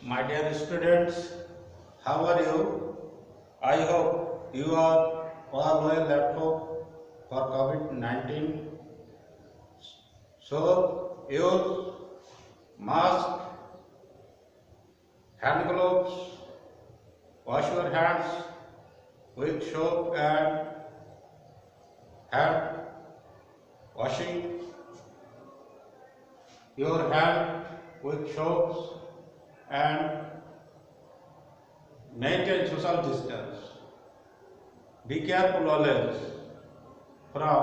My dear students, how are you? I hope you are all well at home for COVID-19. So use mask, hand gloves, wash your hands with soap and hand washing your hand with soaps and maintain social distance. Be careful always from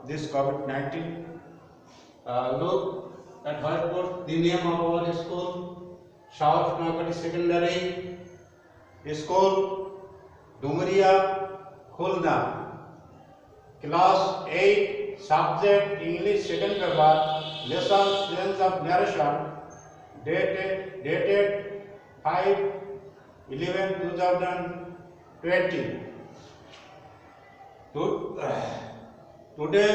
this COVID-19. Look at whiteboard, the name of our school, South Nagari Secondary School, Dumaria, Khulna. Class 8, subject English second paper, lesson Strength of Narration, dated 5/11/2020. Today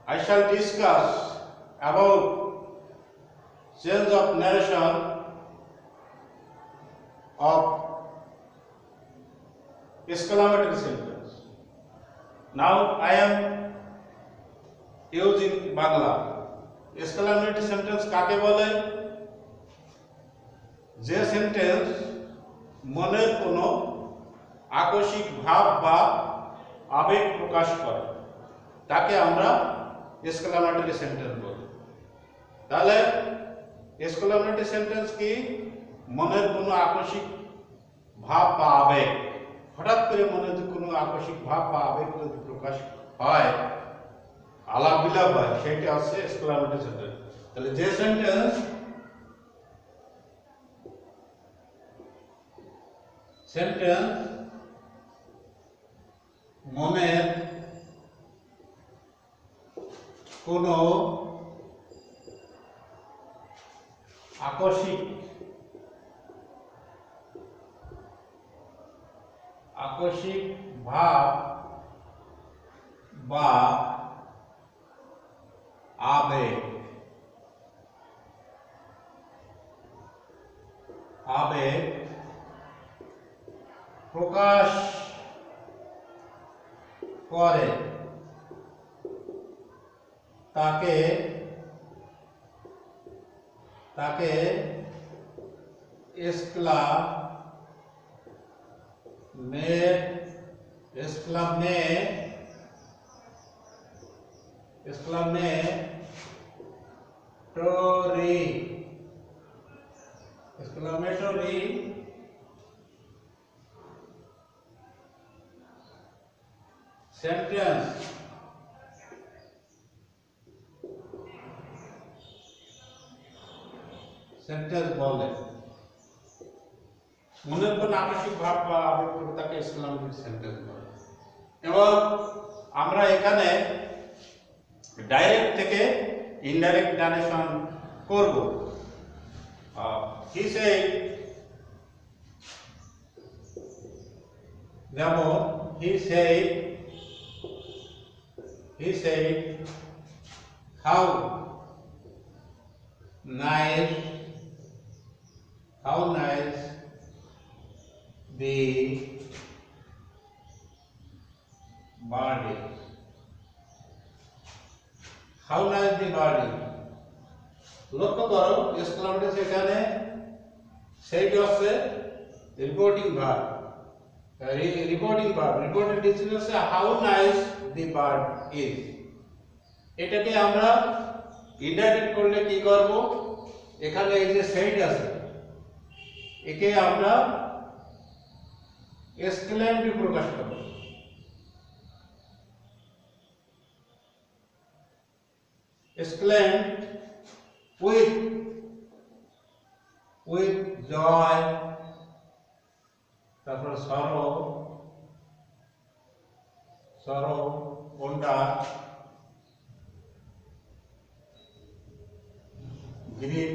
I shall discuss about change of narration of exclamatory sentence. Now I am using Bangla. Exclamatory sentence কাকে বলে? যে sentence মনের কোনো আকস্মিক ভাব বা আবেগ প্রকাশ করে তাকে আমরা এক্সক্লামেটরি সেন্টেন্স বলি। তাহলে এক্সক্লামেটরি সেন্টেন্স কি? মনের কোনো আকস্মিক ভাব বা আবেগ, হঠাৎ করে মনে যদি কোনো আকস্মিক ভাব বা আবেগ যদি প্রকাশ হয়, আলাপ বিলাপ হয়, সেটা হচ্ছে এক্সক্লামেটরি সেন্টেন্স। তাহলে যে সেন্টেন্স মনের কোনো আকস্মিক ভাব বা আবেগ প্রকাশ করে তাকে exclamatory সেন্টেন্স বলে। মনের কোন আকস্মিক ভাব বা আবেগ তাকে এক্সক্লামেটরি সেন্টেন্স বলে। এবং আমরা এখানে ডাইরেক্ট থেকে ইনডাইরেক্ট নারেশন করব। he said how nice the bird is. How nice the bird is. লক্ষ্য করো এক্সক্লামেটরি সেখানে সেইটা হচ্ছে রিপোর্টিং ভার্ব। রিপোর্টেড ডিসিশন হচ্ছে how nice the bird is. এটাকে আমরা ইনডাইরেক্ট করলে কি করব? এখানে এই যে সেইট আছে, একে আমরা এক্সক্লেম দিয়ে প্রকাশ করব। এক্সক্লেম with joy, তারপর sorrow, wonder, grief,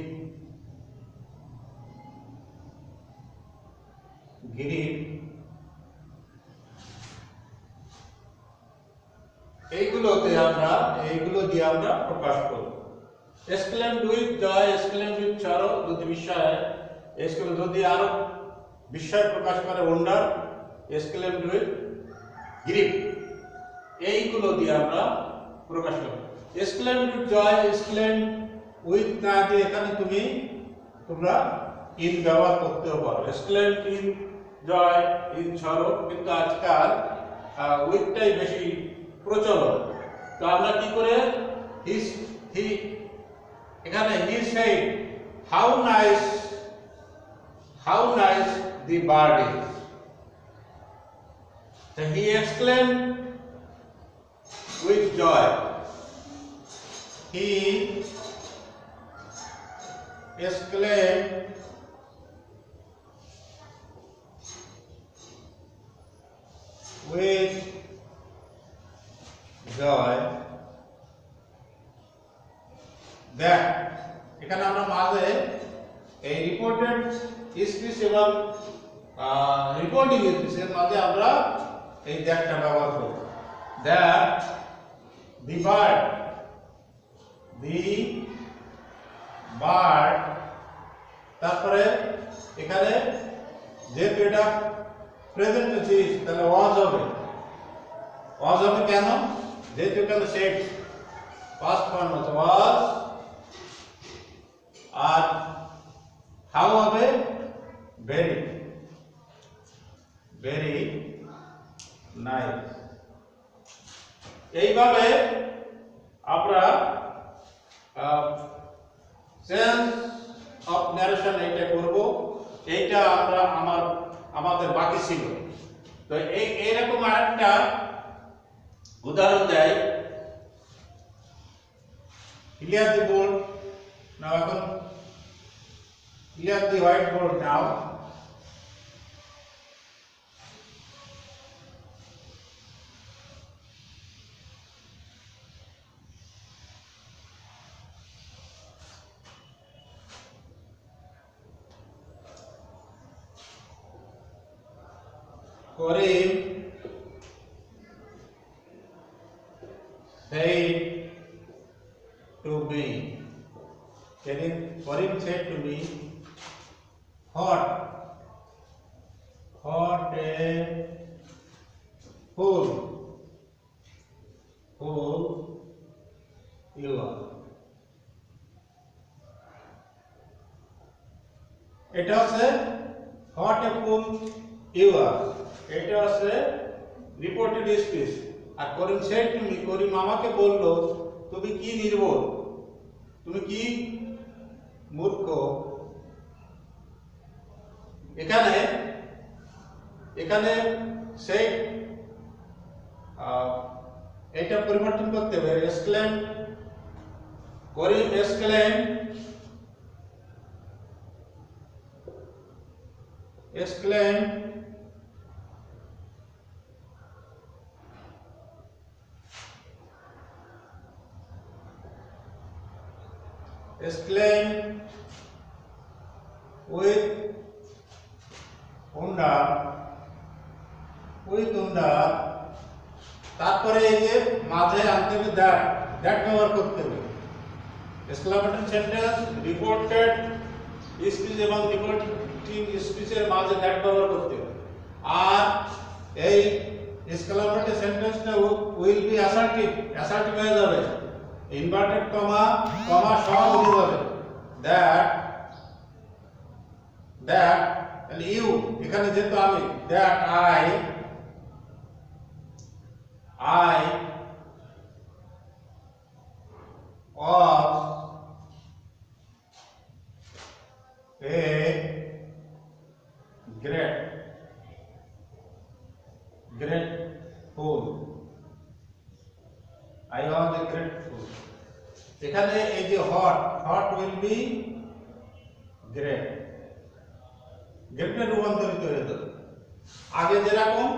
এইগুলো দিয়ে আমরা প্রকাশ করব। exclaimed with joy, exclaimed with sorrow, যদি বিস্ময়, exclaimed যদি আরো বিস্ময় প্রকাশ করে wonder, exclaimed with grief, এইগুলো দিয়ে আমরা প্রকাশ করব। exclaimed with joy, exclaimed with না দিয়ে এখানে তোমরা in ব্যবহার করতেও পারো। exclaimed in joy, in sorrow, কিন্তু আজকাল উইথটাই বেশি প্রচলন। তো আমরা কি করে এখানে he said how nice the bird is, so he exclaimed with joy, he exclaimed with joy that, এখানে আমরা মাঝে এই রিপোর্টেড স্পিচ এবং রিপোর্টিং স্পিচের মাঝে আমরা এই দ্যাটটা ব্যবহার করব। দ্যাট দি বার্ড, তারপরে এখানে যেহেতু এটা প্রেজেন্ট সিরিজ তাহলে ওয়াজ হবে কেন? যেহেতু এখানে সেট পাস্ট ফর্ম আছে ওয়াজ, আর হাউ হবে ভেরি নাইস। এইভাবে আমরা সেন্স অফ ন্যারেশন এইটা করব। এইটা আমরা আমাদের বাকি ছিল। তো এইরকম আরেকটা উদাহরণ দেয়, clear the board now, এখন clear the white board now. Karim said to me, Karim said to me, what a fool you are. এটা হচ্ছে what a fool you are, এটা হচ্ছে রিপোর্টেড স্পিচ। আর Karim said to me, Karim আমাকে বলল তুমি কি নির্বোধ, তুমি কি মূর্খ। এখানে সেড এটা পরিবর্তন করতে হবে, exclaim, Karim exclaim with wonder, তারপরে এই যে মাঝে আনতে হবে দ্যাট ব্যবহার করতে হবে। এক্সক্লেমেটরি সেন্টেন্স, রিপোর্টেড স্পিচ এবং রিপোর্টিং স্পিচের মাঝে দ্যাট ব্যবহার করতে হবে। আর এই এক্সক্লেমেটরি সেন্টেন্সটা উইল বি অ্যাসার্টিভ হয়ে যাবে, ইনভার্টেড কমা সহ হয়ে যাবে। দ্যাট and you, এখানে যেহেতু আমি, that I was a great fool, I was a great fool। এখানে এই যে hot will be great, গ্রেটে রূপান্তরিত হয়ে যাবে। আগে যেরকম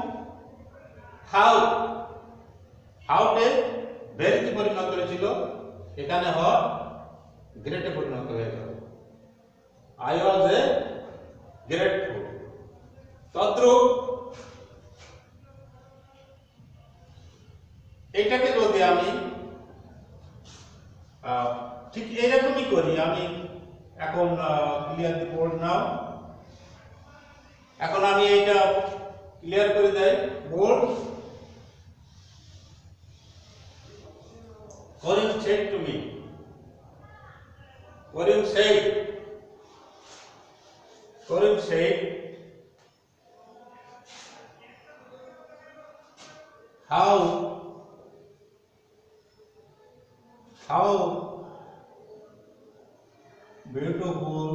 হাউটে ভেরিতে পরিণত হয়েছিল, এখানে হট গ্রেটে পরিণত হয়ে যাবে। আই ওয়াজ এ গ্রেট ফুল। তদ্রূপ এটাকে যদি আমি ঠিক এইরকম করি আমি এখন ক্লিয়ার দি বোর্ড নাও। এখন আমি এটা ক্লিয়ার করে দেই board. Karim said to me, Karim said, how beautiful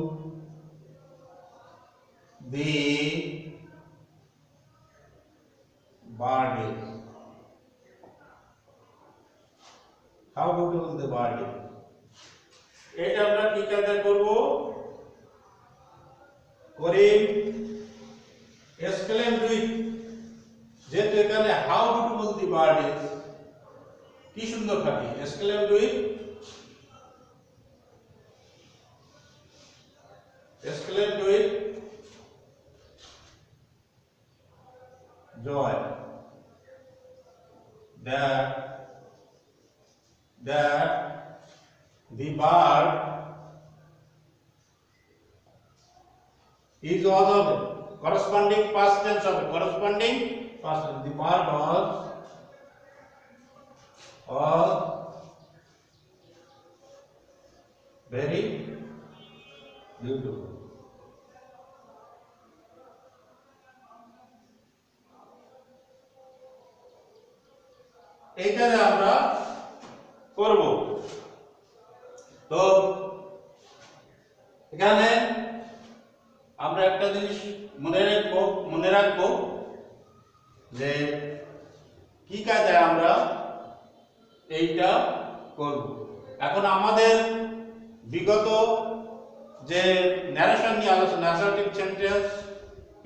the bird is. How beautiful the bird is. এটা আমরা কি কাজে করব? করিম এক্সক্লেম উইথ, যেহেতু এখানে how beautiful the bird is, কি সুন্দর পাখি, exclaim with joy that the bird is also corresponding past tense of corresponding past tense. The bird was very beautiful. এইখানে আমরা করব। তো এখানে আমরা একটা জিনিস মনে রাখবো যে কি কাজে আমরা এইটা করব। এখন আমাদের বিগত যে ন্যারেশন নিয়ে আলোচনা, assertive sentence,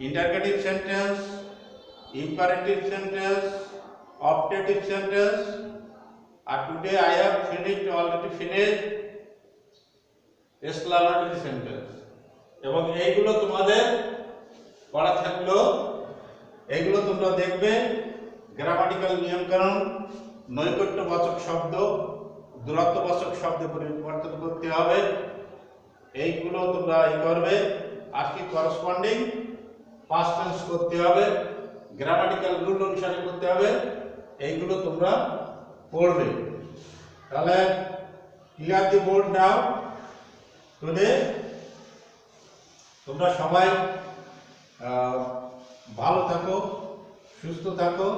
interrogative sentence, imperative sentence, optative sentence, আর today I have already finished exclamatory sentence, এবং এইগুলো তোমাদের পড়া থাকলো। এইগুলো তোমরা দেখবে, গ্রামাটিক্যাল নিয়মকানুন, নৈকট্যবাচক শব্দ, দূরত্ববাচক শব্দে পরিবর্তন করতে হবে, এইগুলো তোমরা করবে। আর কি করসপন্ডিং পাস্ট টেন্স করতে হবে, গ্রামাটিক্যাল রুল অনুসারে করতে হবে, এইগুলো তোমরা পড়বে। তাহলে ক্লিয়ার দি বোর্ড নাও। টুডে তোমরা সবাই ভালো থাকো, সুস্থ থাকো।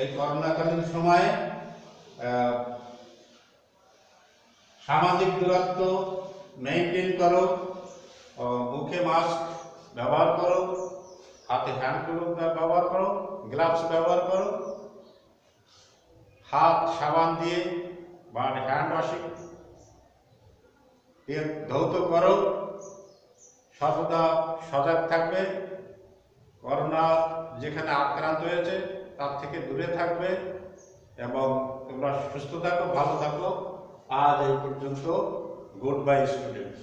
এই করোনাকালীন সময়ে সামাজিক দূরত্ব মেইনটেইন করো, মুখে মাস্ক ব্যবহার করো, হাতে হ্যান্ড গ্লোভ ব্যবহার করো, গ্লাভস ব্যবহার করো, হাত সাবান দিয়ে বা হ্যান্ড ওয়াশিং দিয়ে ধৌত করো। সর্বদা সজাগ থাকবে, করোনা যেখানে আক্রান্ত হয়েছে তার থেকে দূরে থাকবে, এবং তোমরা সুস্থ থাকো, ভালো থাকো। আজ এই পর্যন্ত। Good bye students.